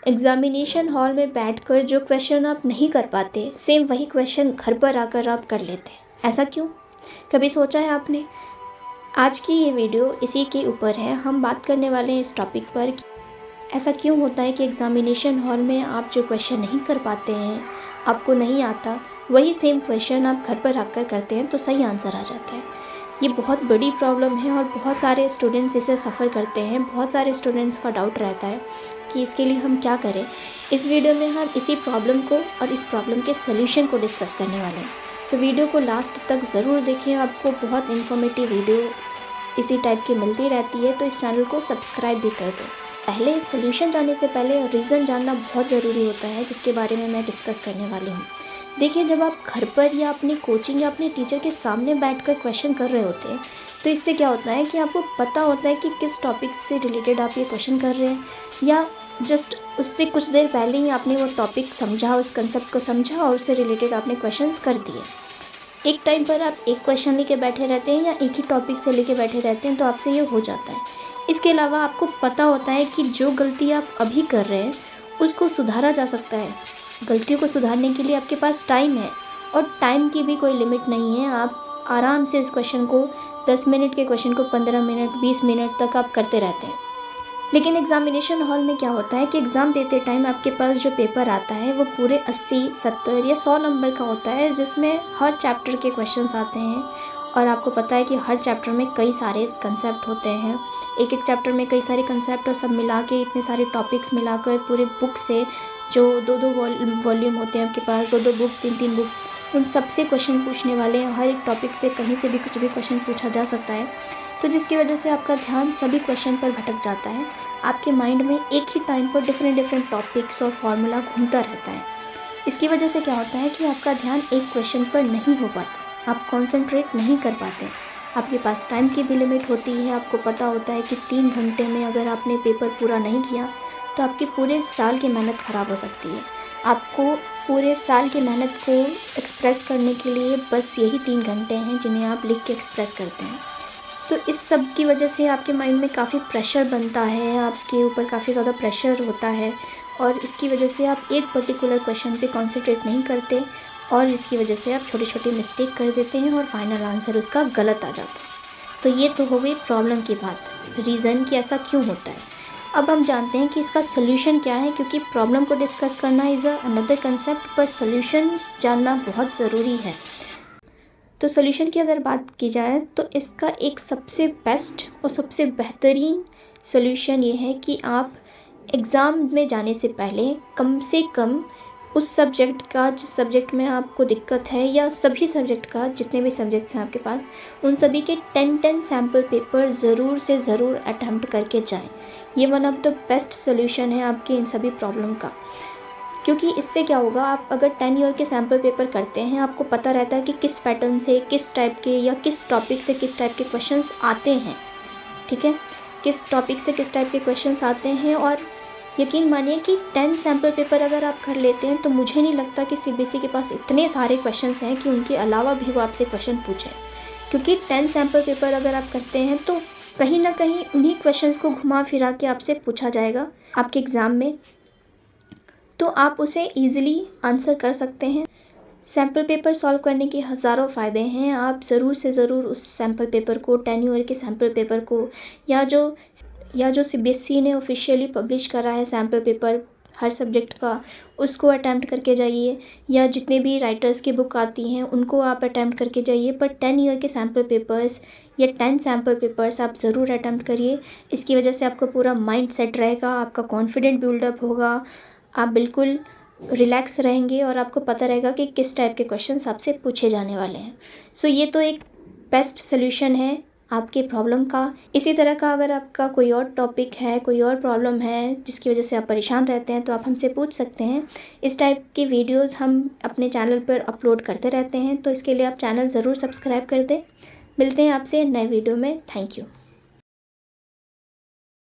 Examination hall में बैठकर जो क्वेश्चन आप नहीं कर पाते, सेम वही क्वेश्चन घर पर आकर आप कर लेते हैं। ऐसा क्यों? कभी सोचा है आपने? आज की ये वीडियो इसी के ऊपर है। हम बात करने वाले हैं इस टॉपिक पर कि ऐसा क्यों होता है कि एग्ज़ामिनेशन हॉल में आप जो क्वेश्चन नहीं कर पाते हैं, आपको नहीं आता, वही सेम क्वेश्चन आप घर पर आकर करते हैं तो सही आंसर आ जाता है। ये बहुत बड़ी प्रॉब्लम है और बहुत सारे स्टूडेंट्स इसे सफ़र करते हैं। बहुत सारे स्टूडेंट्स का डाउट रहता है कि इसके लिए हम क्या करें। इस वीडियो में हम इसी प्रॉब्लम को और इस प्रॉब्लम के सल्यूशन को डिस्कस करने वाले हैं। तो वीडियो को लास्ट तक ज़रूर देखें, आपको बहुत इन्फॉर्मेटिव वीडियो इसी टाइप की मिलती रहती है, तो इस चैनल को सब्सक्राइब भी कर दो। पहले सल्यूशन जानने से पहले रीज़न जानना बहुत ज़रूरी होता है, जिसके बारे में मैं डिस्कस करने वाली हूँ। देखिए, जब आप घर पर या अपनी कोचिंग या अपने टीचर के सामने बैठकर क्वेश्चन कर रहे होते हैं, तो इससे क्या होता है कि आपको पता होता है कि किस टॉपिक से रिलेटेड आप ये क्वेश्चन कर रहे हैं, या जस्ट उससे कुछ देर पहले ही आपने वो टॉपिक समझा, उस कंसेप्ट को समझा और उससे रिलेटेड आपने क्वेश्चंस कर दिए। एक टाइम पर आप एक क्वेश्चन लेके बैठे रहते हैं या एक ही टॉपिक से लेके बैठे रहते हैं, तो आपसे ये हो जाता है। इसके अलावा आपको पता होता है कि जो गलती आप अभी कर रहे हैं उसको सुधारा जा सकता है। गलतियों को सुधारने के लिए आपके पास टाइम है, और टाइम की भी कोई लिमिट नहीं है। आप आराम से इस क्वेश्चन को 10 मिनट के क्वेश्चन को 15 मिनट 20 मिनट तक आप करते रहते हैं। लेकिन एग्ज़ामिनेशन हॉल में क्या होता है कि एग्ज़ाम देते टाइम आपके पास जो पेपर आता है वो पूरे 80, 70 या 100 नंबर का होता है, जिसमें हर चैप्टर के क्वेश्चंस आते हैं। और आपको पता है कि हर चैप्टर में कई सारे कंसेप्ट होते हैं। एक एक चैप्टर में कई सारे कंसेप्ट और सब मिला के इतने सारे टॉपिक्स मिलाकर पूरे बुक से जो दो दो वॉल्यूम होते हैं आपके पास, दो दो बुक, तीन तीन बुक, उन सबसे क्वेश्चन पूछने वाले हैं। हर एक टॉपिक से कहीं से भी कुछ भी क्वेश्चन पूछा जा सकता है, तो जिसकी वजह से आपका ध्यान सभी क्वेश्चन पर भटक जाता है। आपके माइंड में एक ही टाइम पर डिफरेंट टॉपिक्स और फार्मूला घूमता रहता है। इसकी वजह से क्या होता है कि आपका ध्यान एक क्वेश्चन पर नहीं हो पाता, आप कॉन्सेंट्रेट नहीं कर पाते। आपके पास टाइम की भी लिमिट होती है। आपको पता होता है कि 3 घंटे में अगर आपने पेपर पूरा नहीं किया तो आपके पूरे साल की मेहनत ख़राब हो सकती है। आपको पूरे साल की मेहनत को एक्सप्रेस करने के लिए बस यही 3 घंटे हैं जिन्हें आप लिख के एक्सप्रेस करते हैं। सो इस सब की वजह से आपके माइंड में काफ़ी प्रेशर बनता है, आपके ऊपर काफ़ी ज़्यादा प्रेशर होता है, और इसकी वजह से आप एक पर्टिकुलर क्वेश्चन पे कंसंट्रेट नहीं करते, और इसकी वजह से आप छोटी छोटी मिस्टेक कर देते हैं और फाइनल आंसर उसका गलत आ जाता है। तो ये तो हो गई प्रॉब्लम की बात, रीज़न कि ऐसा क्यों होता है। अब हम जानते हैं कि इसका सोल्यूशन क्या है, क्योंकि प्रॉब्लम को डिस्कस करना इज़ अनदर कंसेप्ट, पर सोल्यूशन जानना बहुत ज़रूरी है। तो सोल्यूशन की अगर बात की जाए तो इसका एक सबसे बेस्ट और सबसे बेहतरीन सोल्यूशन ये है कि आप एग्ज़ाम में जाने से पहले कम से कम उस सब्जेक्ट का, जिस सब्जेक्ट में आपको दिक्कत है, या सभी सब्जेक्ट का, जितने भी सब्जेक्ट्स हैं आपके पास, उन सभी के 10 सैम्पल पेपर ज़रूर से ज़रूर अटैम्प्ट करके जाएं। ये one of the best solution है आपके इन सभी प्रॉब्लम का। क्योंकि इससे क्या होगा, आप अगर 10 ईयर के सैम्पल पेपर करते हैं, आपको पता रहता है कि किस पैटर्न से, किस टाइप के, या किस टॉपिक से किस टाइप के क्वेश्चंस आते हैं। ठीक है, किस टॉपिक से किस टाइप के क्वेश्चंस आते हैं। और यकीन मानिए कि 10 सैम्पल पेपर अगर आप कर लेते हैं तो मुझे नहीं लगता कि सीबीएसई के पास इतने सारे क्वेश्चंस हैं कि उनके अलावा भी वो आपसे क्वेश्चन पूछें। क्योंकि 10 सैम्पल पेपर अगर आप करते हैं तो कहीं ना कहीं उन्हीं क्वेश्चंस को घुमा फिरा के आपसे पूछा जाएगा आपके एग्ज़ाम में, तो आप उसे ईज़िली आंसर कर सकते हैं। सैम्पल पेपर सॉल्व करने के हज़ारों फ़ायदे हैं। आप ज़रूर से ज़रूर उस सैम्पल पेपर को, 10 ईयर के सैम्पल पेपर को, या जो सीबीएसई ने ऑफिशियली पब्लिश करा है सैम्पल पेपर हर सब्जेक्ट का, उसको अटैम्प्ट करके जाइए, या जितने भी राइटर्स की बुक आती हैं उनको आप अटैम्प्ट करके जाइए। पर 10 ईयर के सैम्पल पेपर्स या 10 सैम्पल पेपर्स आप ज़रूर अटैम्प्ट करिए। इसकी वजह से आपका पूरा माइंड सेट रहेगा, आपका कॉन्फिडेंट बिल्डअप होगा, आप बिल्कुल रिलैक्स रहेंगे और आपको पता रहेगा कि किस टाइप के क्वेश्चंस आपसे पूछे जाने वाले हैं। सो ये तो एक बेस्ट सोल्यूशन है आपके प्रॉब्लम का। इसी तरह का अगर आपका कोई और टॉपिक है, कोई और प्रॉब्लम है जिसकी वजह से आप परेशान रहते हैं, तो आप हमसे पूछ सकते हैं। इस टाइप की वीडियोज़ हम अपने चैनल पर अपलोड करते रहते हैं, तो इसके लिए आप चैनल ज़रूर सब्सक्राइब कर दें। मिलते हैं आपसे नए वीडियो में। Thank you.